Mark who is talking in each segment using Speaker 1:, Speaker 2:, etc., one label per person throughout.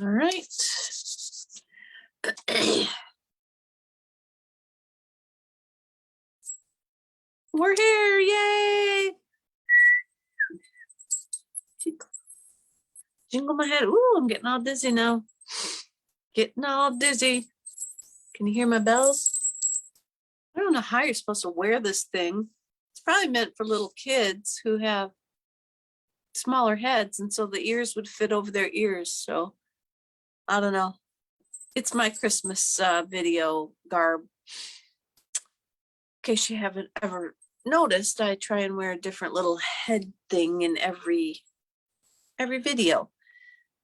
Speaker 1: All right. We're here, yay! Jingle my head. Ooh, I'm getting all dizzy now. Getting all dizzy. Can you hear my bells? I don't know how you're supposed to wear this thing. It's probably meant for little kids who have smaller heads, and so the ears would fit over their ears. So I don't know. It's my Christmas video garb. In case you haven't ever noticed, I try and wear a different little head thing in every video.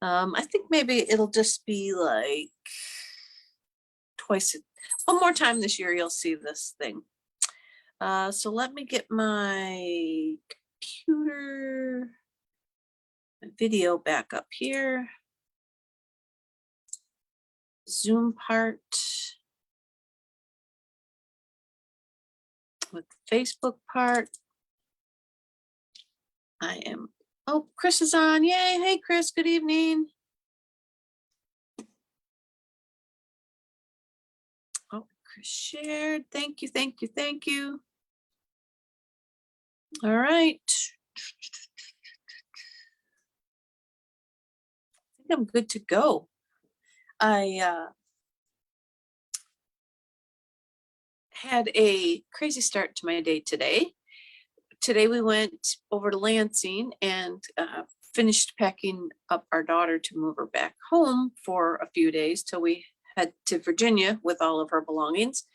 Speaker 1: I think maybe it'll just be like one more time this year you'll see this thing. So let me get my computer, my video back up here. Zoom part with the Facebook part. Oh, Chris is on. Yay. Hey, Chris, good evening. Oh, Chris shared. Thank you, thank you, thank you. All right. I think I'm good to go. I had a crazy start to my day today. Today we went over to Lansing and finished packing up our daughter to move her back home for a few days till we head to Virginia with all of her belongings.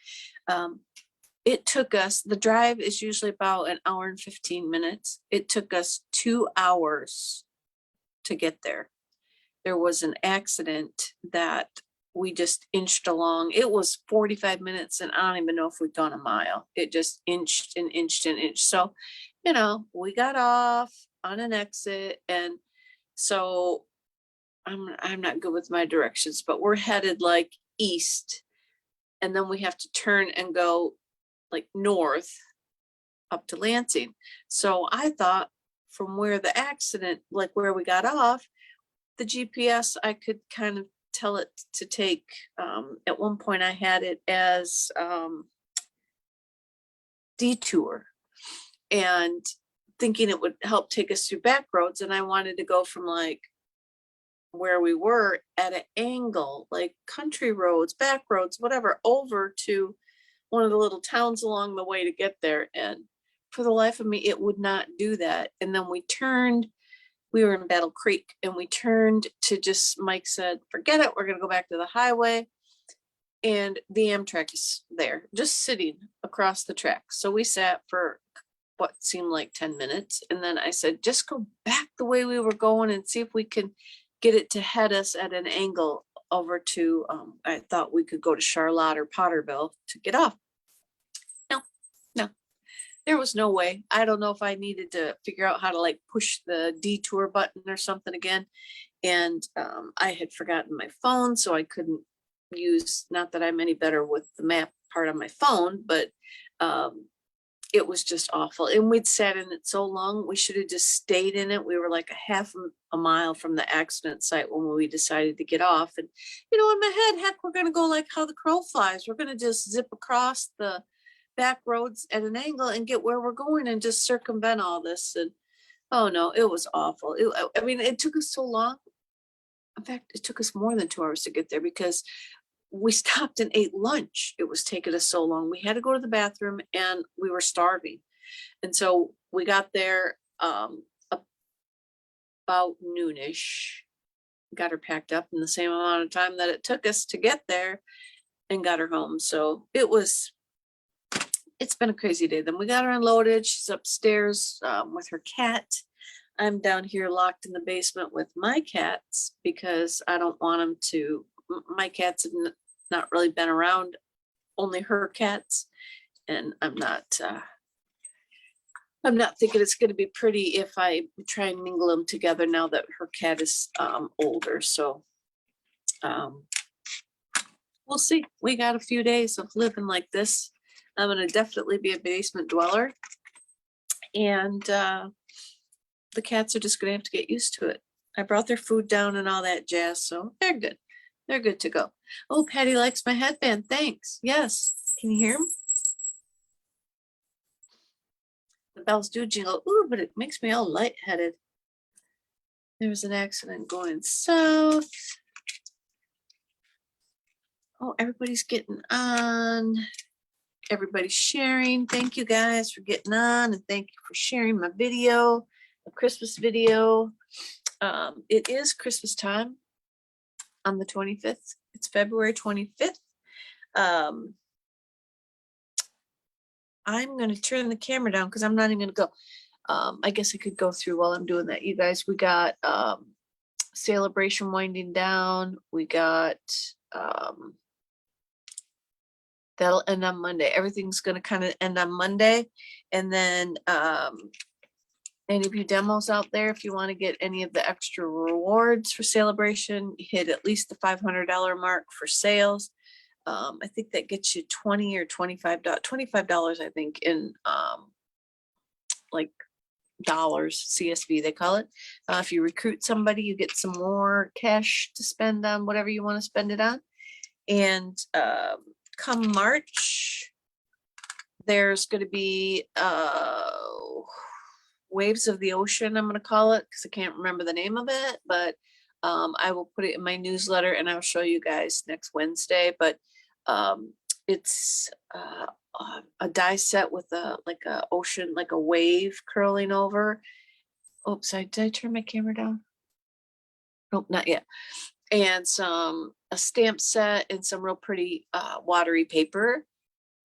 Speaker 1: It took us, the drive is usually about an hour and 15 minutes. It took us 2 hours to get there. There was an accident that we just inched along. It was 45 minutes and I don't even know if we'd gone a mile. It just inched and inched and inched. So, you know, we got off on an exit, and so I'm not good with my directions, but we're headed like east, and then we have to turn and go like north up to Lansing. So I thought from where the accident, like where we got off, the GPS, I could kind of tell it to take, at one point I had it as detour, and thinking it would help take us through back roads. And I wanted to go from like where we were at an angle, like country roads, back roads, whatever, over to one of the little towns along the way to get there. And for the life of me, it would not do that. And then we were in Battle Creek, and we turned to Mike said, forget it, we're going to go back to the highway. And the Amtrak is there, just sitting across the track. So we sat for what seemed like 10 minutes. And then I said, just go back the way we were going and see if we can get it to head us at an angle over to, I thought we could go to Charlotte or Potterville to get off. No, there was no way. I don't know if I needed to figure out how to like push the detour button or something again. And I had forgotten my phone, so I couldn't use, not that I'm any better with the map part on my phone, but it was just awful. And we'd sat in it so long, we should have just stayed in it. We were like a half a mile from the accident site when we decided to get off. And, you know, in my head, heck, we're going to go like how the crow flies. We're going to just zip across the back roads at an angle and get where we're going and just circumvent all this. And oh no, it was awful. I mean, it took us so long. In fact, it took us more than 2 hours to get there because we stopped and ate lunch. It was taking us so long. We had to go to the bathroom and we were starving. And so we got there about noonish, got her packed up in the same amount of time that it took us to get there, and got her home. So it's been a crazy day. Then we got her unloaded. She's upstairs with her cat. I'm down here locked in the basement with my cats because I don't want them to, my cats have not really been around, only her cats. And I'm not thinking it's going to be pretty if I try and mingle them together now that her cat is older. So we'll see. We got a few days of living like this. I'm going to definitely be a basement dweller. And the cats are just going to have to get used to it. I brought their food down and all that jazz, so they're good. They're good to go. Oh, Patty likes my headband. Thanks. Yes. Can you hear him? The bells do jingle. Ooh, but it makes me all lightheaded. There was an accident going south. Oh, everybody's getting on. Everybody's sharing. Thank you guys for getting on, and thank you for sharing my video, a Christmas video. It is Christmas time on the 25th. It's February 25th. I'm going to turn the camera down because I'm not even going to go. I guess I could go through while I'm doing that. You guys, we got celebration winding down. We got that'll end on Monday. Everything's going to kind of end on Monday. And then any of you demos out there, if you want to get any of the extra rewards for celebration, hit at least the $500 mark for sales. I think that gets you $20 or $25, I think, in like dollars, CSV they call it. If you recruit somebody, you get some more cash to spend on whatever you want to spend it on. And come March, there's going to be Waves of the Ocean, I'm going to call it, because I can't remember the name of it, but I will put it in my newsletter and I'll show you guys next Wednesday. But it's a die set with a ocean, like a wave curling over. Oops, did I turn my camera down? Nope, not yet. And a stamp set and some real pretty watery paper.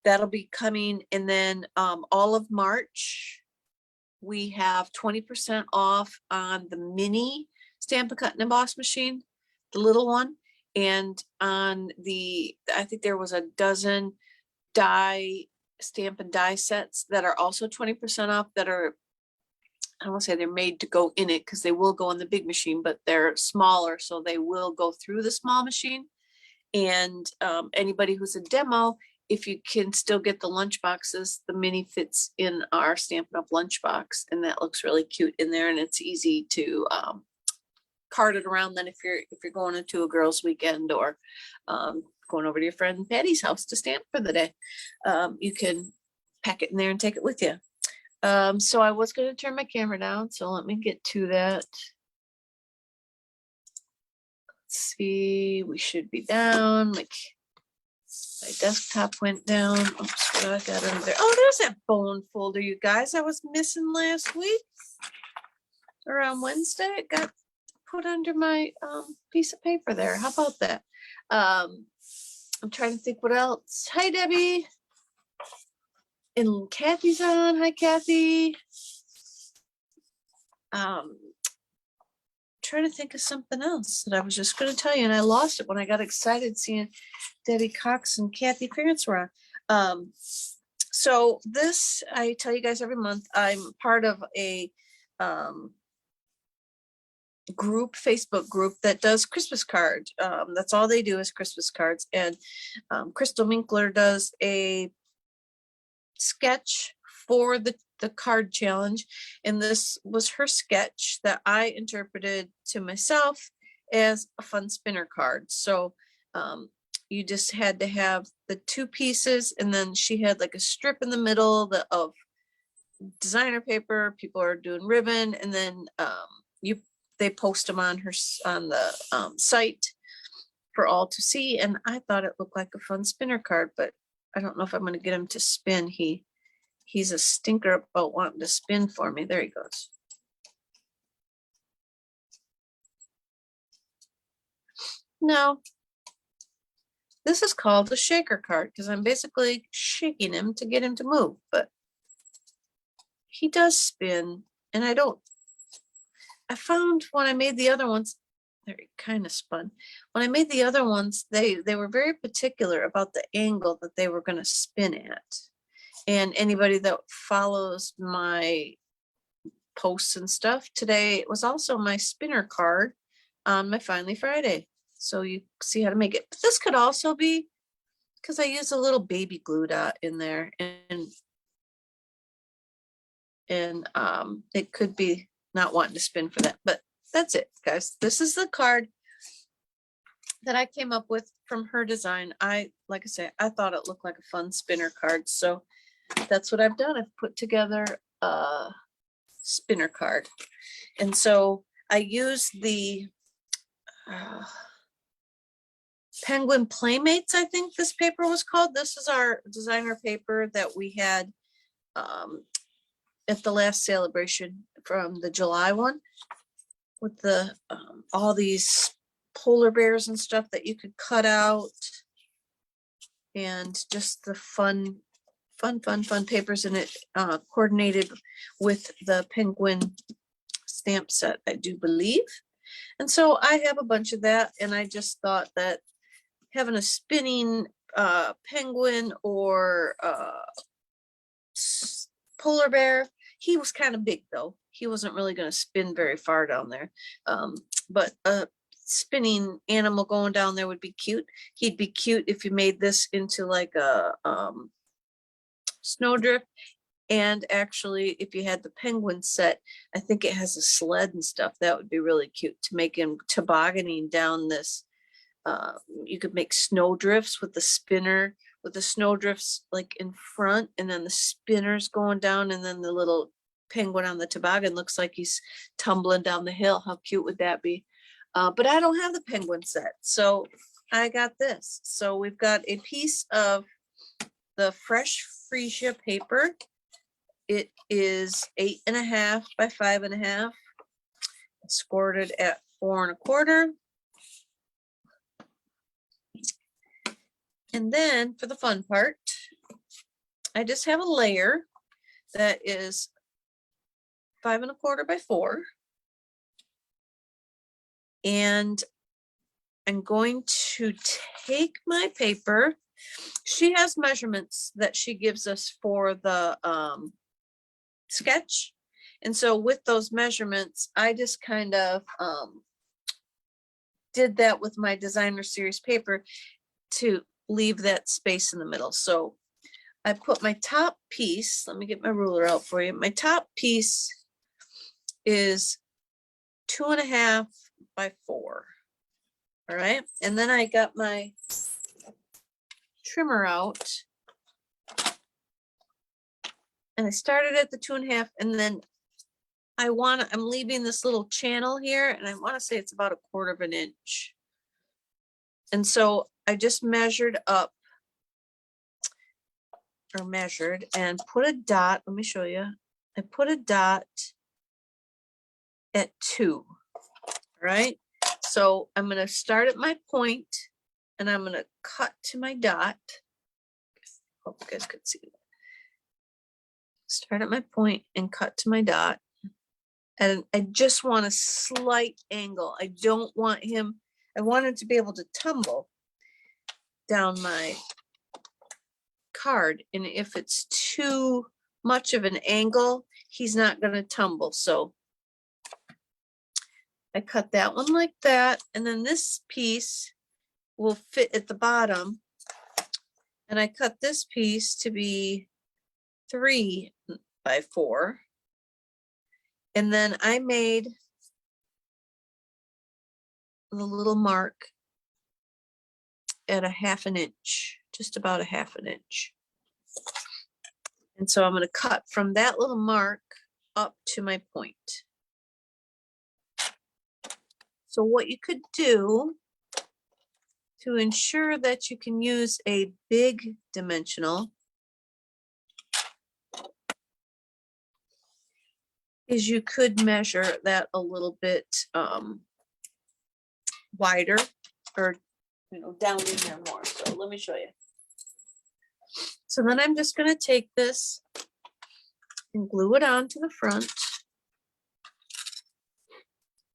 Speaker 1: That'll be coming. And then all of March, we have 20% off on the mini Stampin' Cut and Emboss machine, the little one. And on I think there was a dozen die stamp and die sets that are also 20% off, that are, I don't want to say they're made to go in it because they will go in the big machine, but they're smaller, so they will go through the small machine. And anybody who's a demo, if you can still get the lunch boxes, the mini fits in our Stampin' Up! Lunchbox, and that looks really cute in there, and it's easy to cart it around. Then if you're going into a girls' weekend or going over to your friend Patty's house to stamp for the day, you can pack it in there and take it with you. So I was going to turn my camera down, so let me get to that. Let's see, we should be down. My desktop went down. Oops, what I got under there? Oh, there's that bone folder, you guys, I was missing last week. Around Wednesday, it got put under my piece of paper there. How about that? I'm trying to think what else. Hi, Debbie. And Kathy's on. Hi, Kathy. Trying to think of something else that I was just going to tell you, and I lost it when I got excited seeing Debbie Cox and Kathy Parents were on. So this, I tell you guys every month, I'm part of a Facebook group that does Christmas cards. That's all they do is Christmas cards. And Crystal Minkler does a sketch for the card challenge, and this was her sketch that I interpreted to myself as a fun spinner card. So you just had to have the two pieces, and then she had like a strip in the middle of designer paper. People are doing ribbon, and then they post them on the site for all to see. And I thought it looked like a fun spinner card, but I don't know if I'm going to get him to spin. He's a stinker about wanting to spin for me. There he goes. No, this is called a shaker card because I'm basically shaking him to get him to move, but he does spin. And I found when I made the other ones, they're kind of spun. When I made the other ones, they were very particular about the angle that they were going to spin at. And anybody that follows my posts and stuff, today it was also my spinner card on my Finally Friday. So you see how to make it. But this could also be, because I use a little baby glue dot in there, and it could be not wanting to spin for that, but that's it, guys. This is the card that I came up with from her design. Like I say, I thought it looked like a fun spinner card. So that's what I've done. I've put together a spinner card. And so I used the Penguin Playmates, I think this paper was called. This is our designer paper that we had at the last celebration from the July one, with the all these polar bears and stuff that you could cut out, and just the fun papers in it, coordinated with the Penguin stamp set, I do believe. And so I have a bunch of that, and I just thought that having a spinning penguin or polar bear, he was kind of big though. He wasn't really going to spin very far down there. But a spinning animal going down there would be cute. He'd be cute if you made this into like a snowdrift. And actually, if you had the penguin set, I think it has a sled and stuff. That would be really cute to make him tobogganing down this. You could make snowdrifts with the spinner, with the snowdrifts like in front, and then the spinners going down, and then the little penguin on the toboggan looks like he's tumbling down the hill. How cute would that be? But I don't have the penguin set, so I got this. So we've got a piece of the fresh freesia paper. It is 8.5 by 5.5. It's scored at 4 1/4. And then for the fun part, I just have a layer that is 5 1/4 by 4. And I'm going to take my paper. She has measurements that she gives us for the sketch. And so with those measurements, I just kind of did that with my designer series paper to leave that space in the middle. So I put my top piece, let me get my ruler out for you. My top piece is 2.5 by 4. All right. And then I got my trimmer out, and I started at the 2.5, and then I'm leaving this little channel here, and I want to say it's about 1/4 inch. And so I just measured up, or measured, and put a dot. Let me show you. I put a dot at 2. Right? So I'm going to start at my point, and I'm going to cut to my dot. Hope you guys could see that. Start at my point and cut to my dot. And I just want a slight angle. I don't want him, I want him to be able to tumble down my card. And if it's too much of an angle, he's not going to tumble. So I cut that one like that. And then this piece will fit at the bottom. And I cut this piece to be 3 by 4. And then I made the little mark at 1/2 inch, just about 1/2 inch. And so I'm going to cut from that little mark up to my point. So what you could do to ensure that you can use a big dimensional is you could measure that a little bit wider, or down in there more. So let me show you. So then I'm just going to take this and glue it on to the front.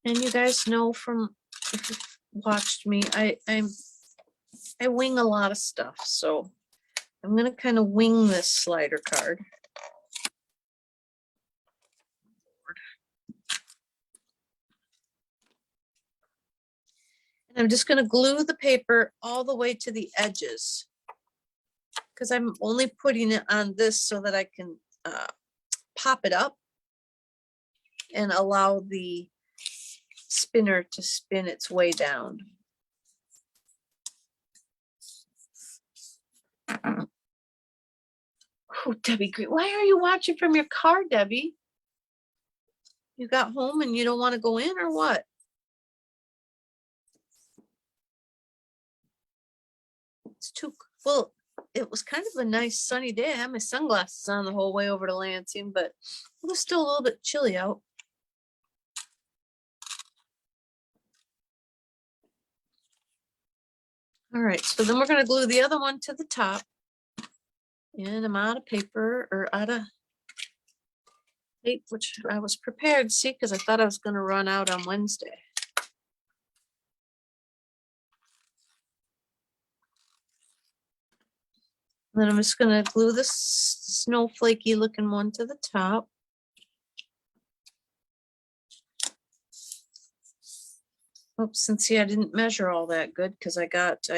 Speaker 1: And you guys know from, if you've watched me, I wing a lot of stuff. So I'm going to kind of wing this slider card. And I'm just going to glue the paper all the way to the edges, because I'm only putting it on this so that I can pop it up and allow the spinner to spin its way down. Oh, Debbie, why are you watching from your car, Debbie? You got home and you don't want to go in or what? It's too well. It was kind of a nice sunny day. I had my sunglasses on the whole way over to Lansing, but it was still a little bit chilly out. All right, so then we're going to glue the other one to the top. And I'm out of paper or out of tape, which I was prepared, see, because I thought I was going to run out on Wednesday. Then I'm just going to glue this snowflakey looking one to the top. Oops, and see, I didn't measure all that good because I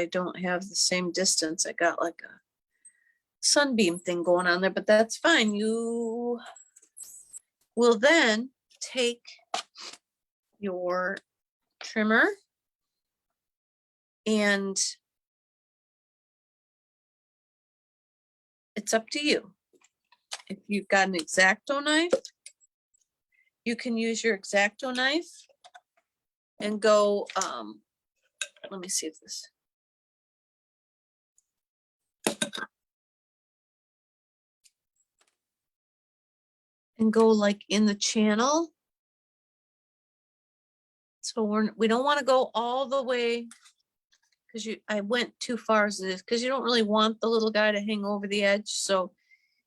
Speaker 1: don't have the same distance. I got like a sunbeam thing going on there, but that's fine. You will then take your trimmer and it's up to you. If you've got an X-Acto knife, you can use your X-Acto knife and go, let me see if this. And go like in the channel. So we don't want to go all the way because I went too far as it is because you don't really want the little guy to hang over the edge. So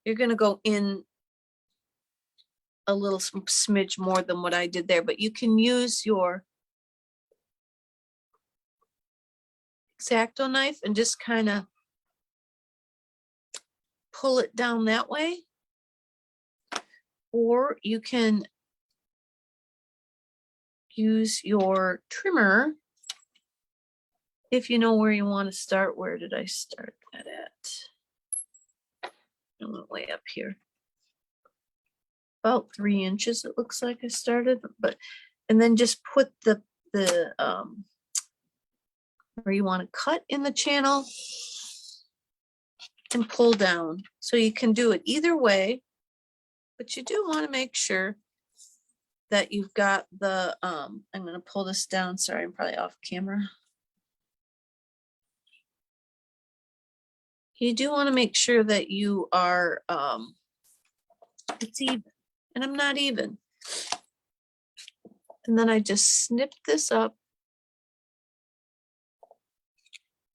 Speaker 1: you're going to go in a little smidge more than what I did there, but you can use your X-Acto knife and just kind of pull it down that way. Or you can use your trimmer if you know where you want to start. Where did I start that at? I went way up here. About 3 inches, it looks like I started, and then just put the where you want to cut in the channel and pull down. So you can do it either way, but you do want to make sure that you've got the, I'm going to pull this down. Sorry, I'm probably off camera. You do want to make sure that you are, it's even, and I'm not even. And then I just snipped this up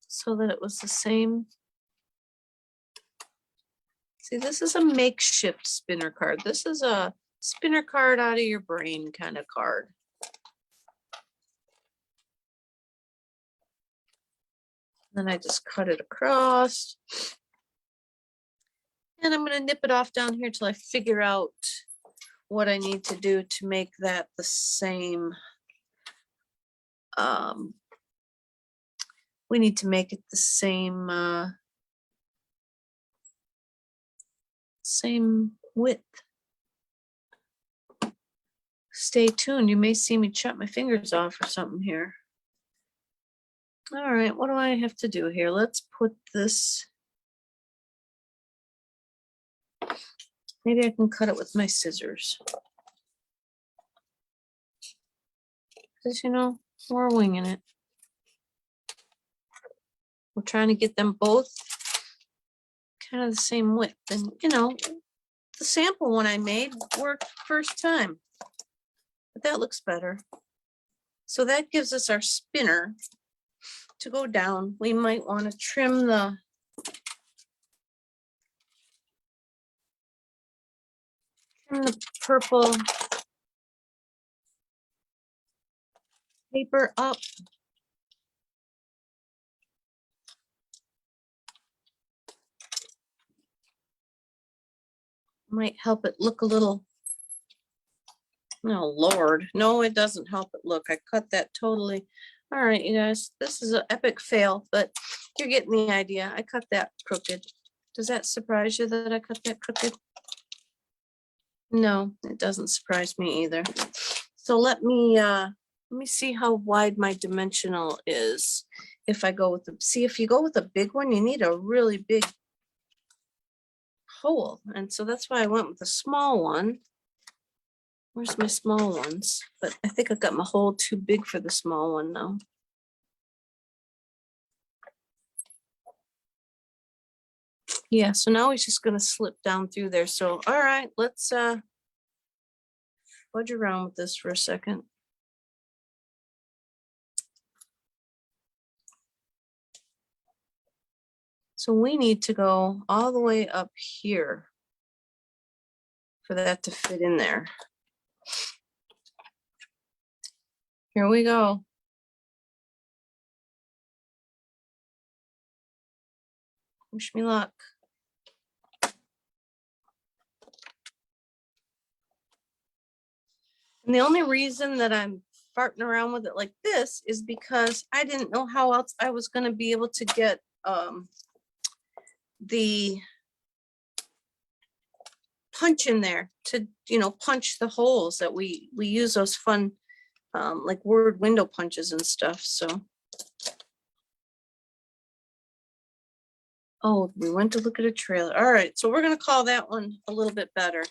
Speaker 1: so that it was the same. See, this is a makeshift spinner card. This is a spinner card out of your brain kind of card. Then I just cut it across. And I'm going to nip it off down here till I figure out what I need to do to make that the same. We need to make it the same width. Stay tuned. You may see me chop my fingers off or something here. All right, what do I have to do here? Let's put this. Maybe I can cut it with my scissors. Because, you know, we're winging it. We're trying to get them both kind of the same width. And, you know, the sample one I made worked first time. But that looks better. So that gives us our spinner to go down. We might want to trim the purple paper up. Might help it look a little, oh Lord, no, it doesn't help it look. I cut that totally. All right, you guys, this is an epic fail, but you're getting the idea. I cut that crooked. Does that surprise you that I cut that crooked? No, it doesn't surprise me either. So let me Let me see how wide my dimensional is. If I go with the, see, if you go with a big one, you need a really big hole. And so that's why I went with the small one. Where's my small ones? But I think I got my hole too big for the small one now. Yeah, so now he's just gonna slip down through there. So, all right, let's fudge around with this for a second. So we need to go all the way up here for that to fit in there. Here we go. Wish me luck. And the only reason that I'm farting around with it like this is because I didn't know how else I was going to be able to get the punch in there to, you know, punch the holes that we use those fun like word window punches and stuff. So, oh, we went to look at a trailer. All right, so we're going to call that one a little bit better.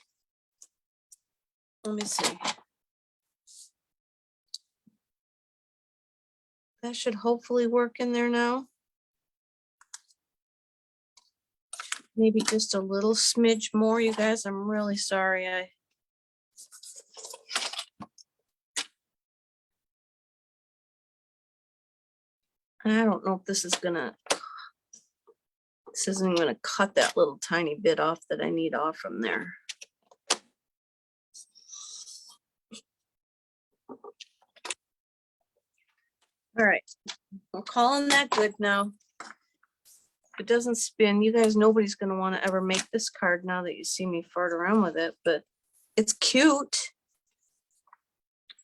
Speaker 1: Let me see. That should hopefully work in there now. Maybe just a little smidge more, you guys. I'm really sorry. I don't know if this is gonna, this isn't gonna cut that little tiny bit off that I need off from there. All right, we're calling that good now. If it doesn't spin, you guys, nobody's gonna want to ever make this card now that you see me fart around with it, but it's cute.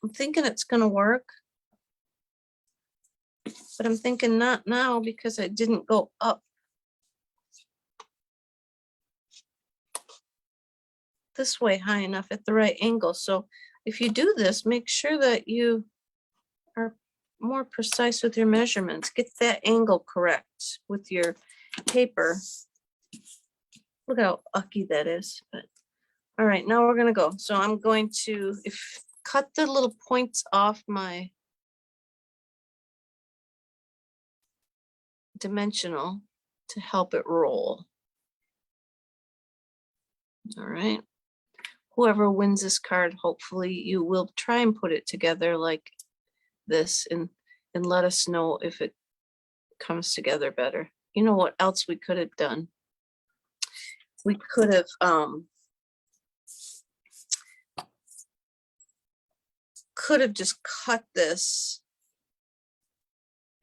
Speaker 1: I'm thinking it's gonna work, but I'm thinking not now because I didn't go up this way high enough at the right angle. So if you do this, make sure that you are more precise with your measurements. Get that angle correct with your paper. Look how ucky that is. But all right, now we're gonna go. So I'm going to cut the little points off my dimensional to help it roll. All right. Whoever wins this card, hopefully you will try and put it together like this and let us know if it comes together better. You know what else we could have done? We could have just cut this,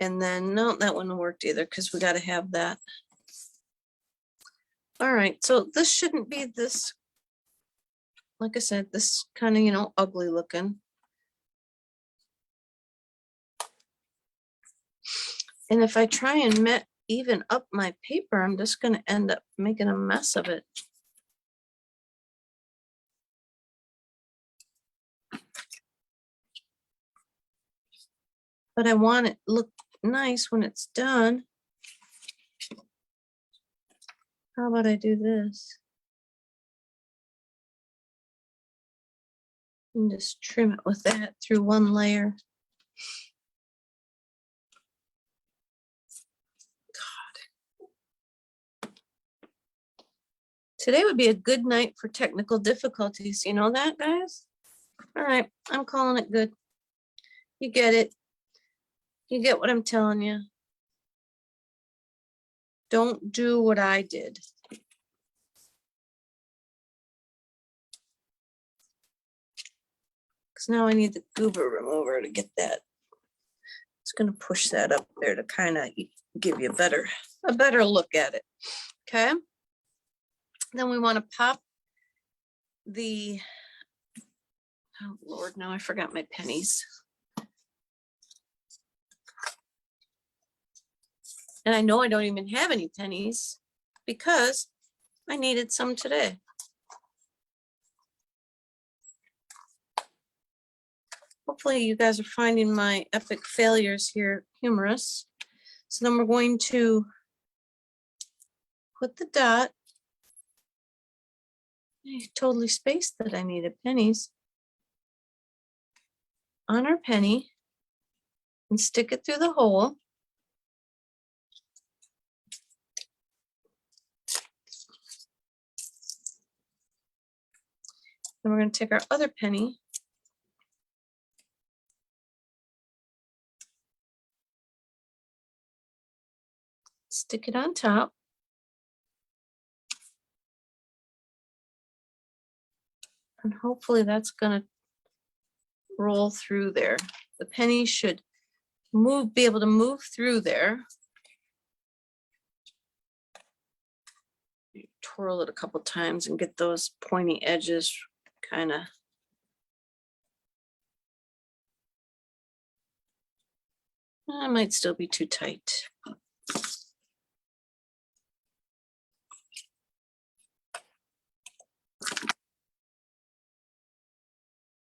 Speaker 1: and then no, that wouldn't have worked either because we got to have that. All right, so this shouldn't be this, like I said, this kind of, you know, ugly looking. And if I try and even up my paper, I'm just going to end up making a mess of it. But I want it to look nice when it's done. How about I do this? And just trim it with that through one layer. God. Today would be a good night for technical difficulties. You know that, guys? All right, I'm calling it good. You get it. You get what I'm telling you. Don't do what I did. Because now I need the goober remover to get that. It's going to push that up there to kind of give you a better look at it. Okay. Then we want to pop the, oh Lord, now I forgot my pennies. And I know I don't even have any pennies because I needed some today. hopefully you guys are finding my epic failures here humorous. So then we're going to put the dot. I totally spaced that I needed pennies on our penny and stick it through the hole. Then we're going to take our other penny stick it on top. And hopefully that's going to roll through there. The penny should be able to move through there. Twirl it a couple times and get those pointy edges kind of might still be too tight.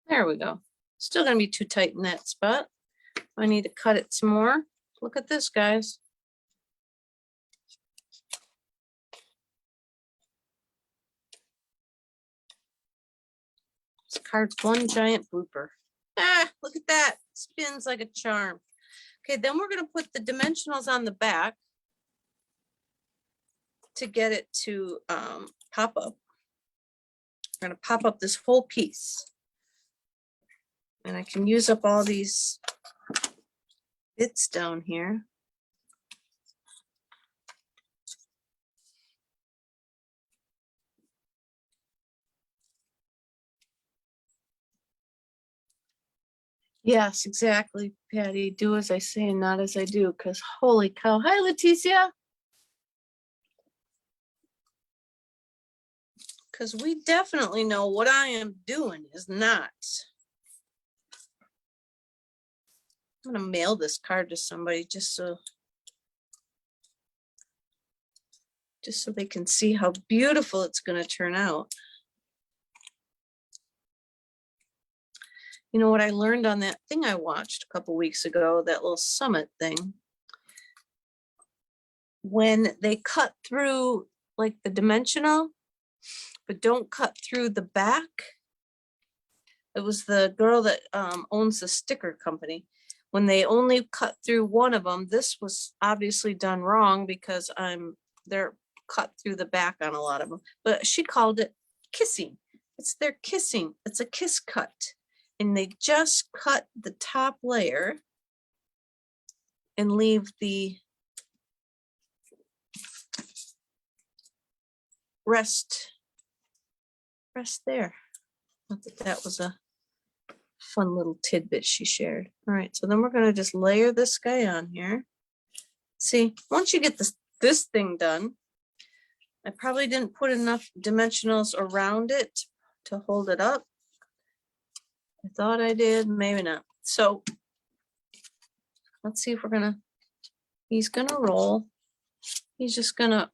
Speaker 1: There we go. Still gonna be too tight in that spot. I need to cut it some more. Look at this, guys. This card's one giant blooper. Ah, look at that. Spins like a charm. Okay, then we're gonna put the dimensionals on the back to get it to pop up. I'm gonna pop up this whole piece. And I can use up all these bits down here. Yes, exactly, Patty. Do as I say and not as I do, because holy cow. Hi, Leticia. Because we definitely know what I am doing is not. I'm going to mail this card to somebody just so they can see how beautiful it's going to turn out. You know what I learned on that thing I watched a couple weeks ago, that little summit thing? When they cut through like the dimensional, but don't cut through the back. It was the girl that owns the sticker company. When they only cut through one of them, this was obviously done wrong because they're cut through the back on a lot of them. But she called it kissing. It's their kissing. It's a kiss cut. And they just cut the top layer and leave the rest there. Not that that was a fun little tidbit she shared. All right, so then we're going to just layer this guy on here. See, once you get this thing done, I probably didn't put enough dimensionals around it to hold it up. I thought I did, maybe not. So let's see if he's gonna roll. He's just gonna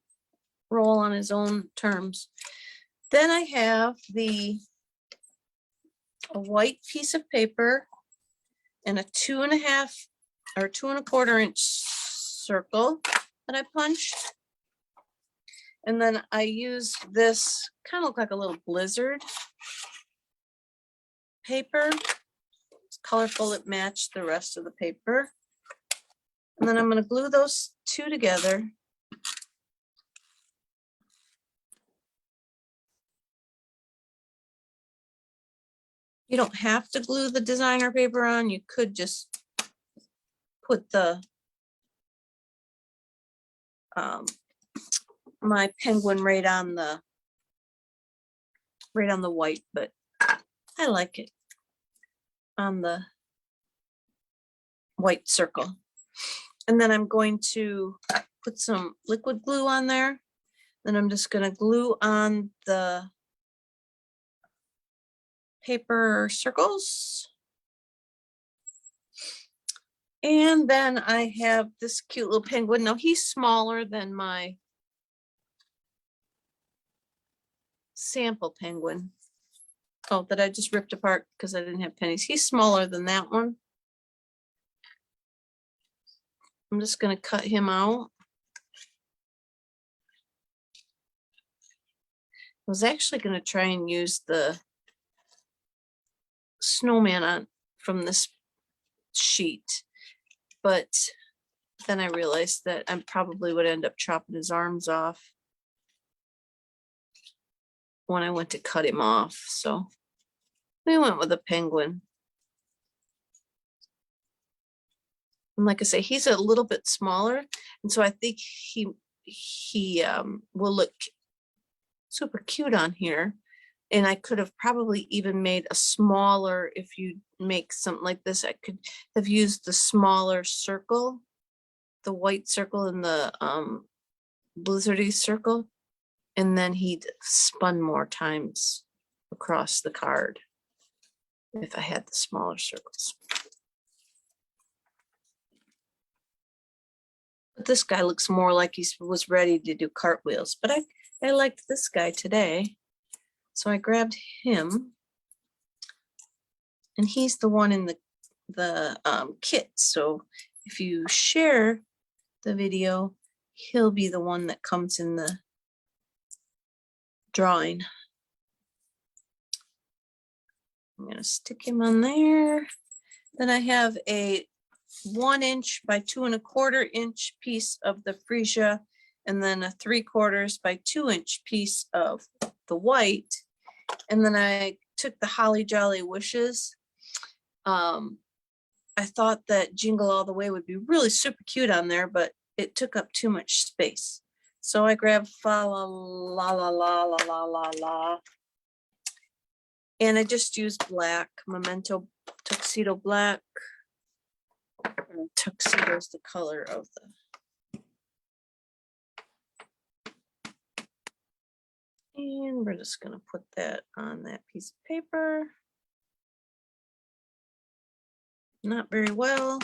Speaker 1: roll on his own terms. Then I have a white piece of paper and a 2.5 or 2.25 inch circle that I punched. And then I used this kind of look like a little blizzard paper. It's colorful, it matched the rest of the paper. And then I'm going to glue those two together. You don't have to glue the designer paper on. You could just put the my penguin right on the white, but I like it on the white circle. And then I'm going to put some liquid glue on there. Then I'm just going to glue on the paper circles. And then I have this cute little penguin. Now he's smaller than my sample penguin. Oh, that I just ripped apart because I didn't have pennies. He's smaller than that one. I'm just going to cut him out. I was actually going to try and use the snowman on from this sheet, but then I realized that I probably would end up chopping his arms off when I went to cut him off. So we went with a penguin. And like I say, he's a little bit smaller, and so I think he will look super cute on here. And I could have probably even made a smaller, if you make something like this, I could have used the smaller circle, the white circle and the blizzardy circle, and then he'd spun more times across the card if I had the smaller circles. But this guy looks more like he was ready to do cartwheels, but I liked this guy today. So I grabbed him, and he's the one in the kit. So if you share the video, he'll be the one that comes in the drawing. I'm going to stick him on there. Then I have a 1 inch by 2 1/4 inch piece of the freesia, and then a 3/4 by 2 inch piece of the white. And then I took the Holly Jolly Wishes. I thought that Jingle All the Way would be really super cute on there, but it took up too much space. So I grabbed Fa La La La La La La La La. And I just used black, Memento Tuxedo Black. Tuxedo is the color of the. And we're just going to put that on that piece of paper. Not very well.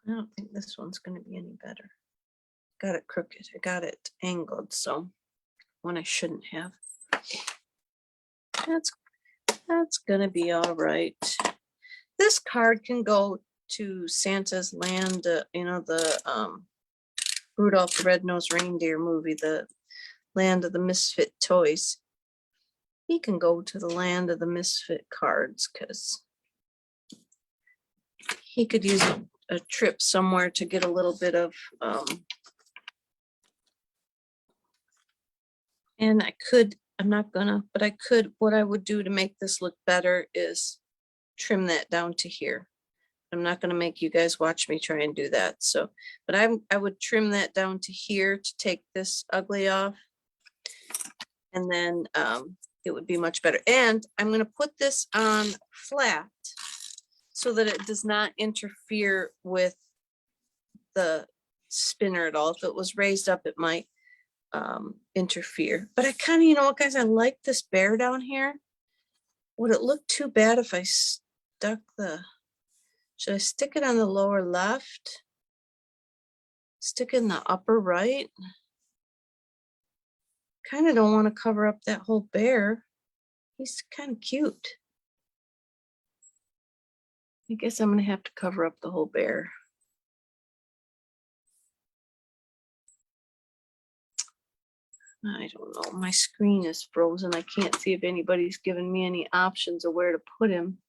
Speaker 1: I don't think this one's going to be any better. Got it crooked. I got it angled, so one I shouldn't have. That's going to be all right. This card can go to Santa's Land, you know, the Rudolph the Red-Nosed Reindeer movie, the Land of the Misfit Toys. He can go to the Land of the Misfit cards because he could use a trip somewhere to get a little bit of, and I could, I'm not gonna, but I could, what I would do to make this look better is trim that down to here. I'm not gonna make you guys watch me try and do that. So, but I would trim that down to here to take this ugly off. And then it would be much better. And I'm going to put this on flat so that it does not interfere with the spinner at all. If it was raised up, it might interfere. But I kind of, you know what, guys, I like this bear down here. Would it look too bad if I stuck should I stick it on the lower left? Stick it in the upper right? Kind of don't want to cover up that whole bear. He's kind of cute. I guess I'm going to have to cover up the whole bear. I don't know. My screen is frozen. I can't see if anybody's given me any options of where to put him.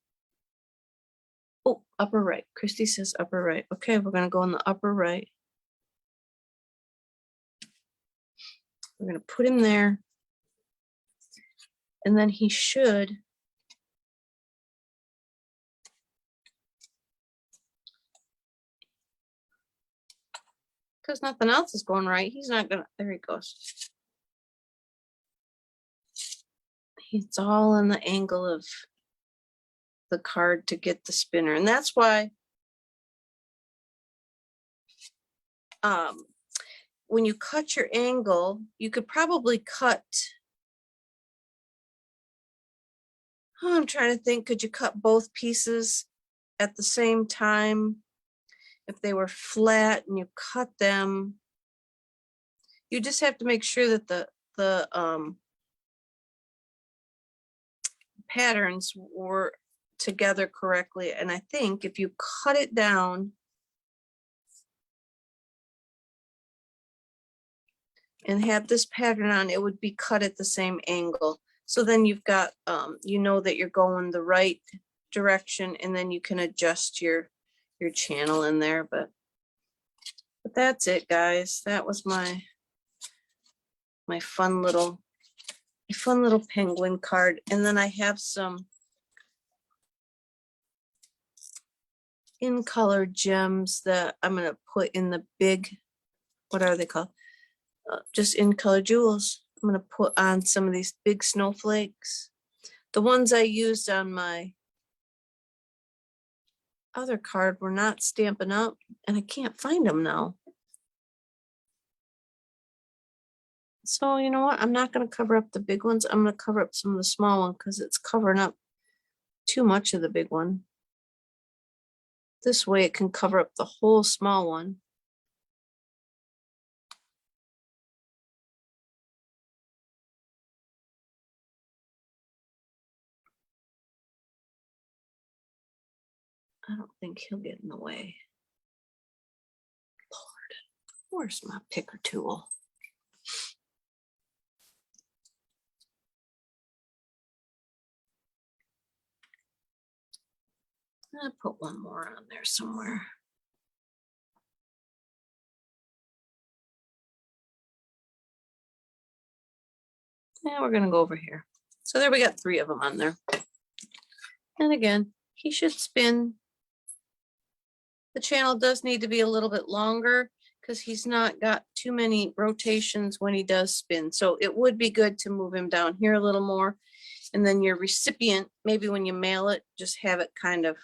Speaker 1: Oh, upper right. Christy says upper right. Okay, we're going to go in the upper right. We're going to put him there. And then he should. Because nothing else is going right. He's not going to. There he goes. It's all in the angle of the card to get the spinner. And that's why when you cut your angle, you could probably cut. Oh, I'm trying to think, could you cut both pieces at the same time? If they were flat and you cut them, You just have to make sure that the patterns were together correctly. And I think if you cut it down and have this pattern on, it would be cut at the same angle. So then you've got, you know that you're going the right direction, and then you can adjust your channel in there. But that's it, guys. That was my fun little penguin card. And then I have some in color gems that I'm going to put in the big, what are they called? Just in color jewels. I'm going to put on some of these big snowflakes. The ones I used on my other card were not Stampin' Up, and I can't find them now. So you know what? I'm not going to cover up the big ones. I'm going to cover up some of the small ones because it's covering up too much of the big one. This way it can cover up the whole small one. I don't think he'll get in the way. Lord, where's my picker tool? I'll put one more on there somewhere. And we're going to go over here. So there we got 3 of them on there. And again, he should spin. The channel does need to be a little bit longer because he's not got too many rotations when he does spin. So it would be good to move him down here a little more. And then your recipient, maybe when you mail it, just have it kind of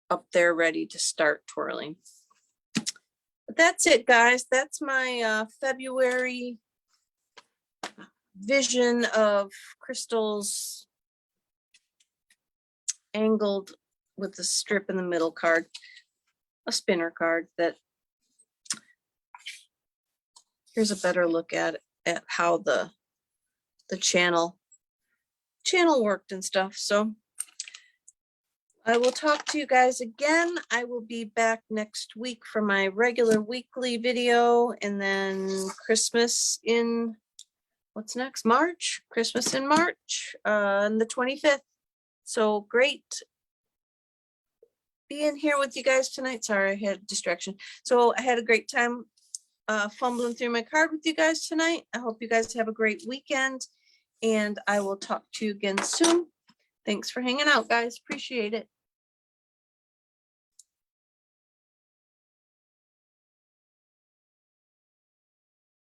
Speaker 1: up there ready to start twirling. But that's it, guys. That's my February vision of crystals angled with the strip in the middle card, a spinner card. That here's a better look at how the channel worked and stuff. So I will talk to you guys again. I will be back next week for my regular weekly video, and then Christmas in, what's next? March, Christmas in March, on the 25th. So great being here with you guys tonight. Sorry, I had a distraction. So I had a great time fumbling through my card with you guys tonight. I hope you guys have a great weekend, and I will talk to you again soon. Thanks for hanging out, guys. Appreciate it.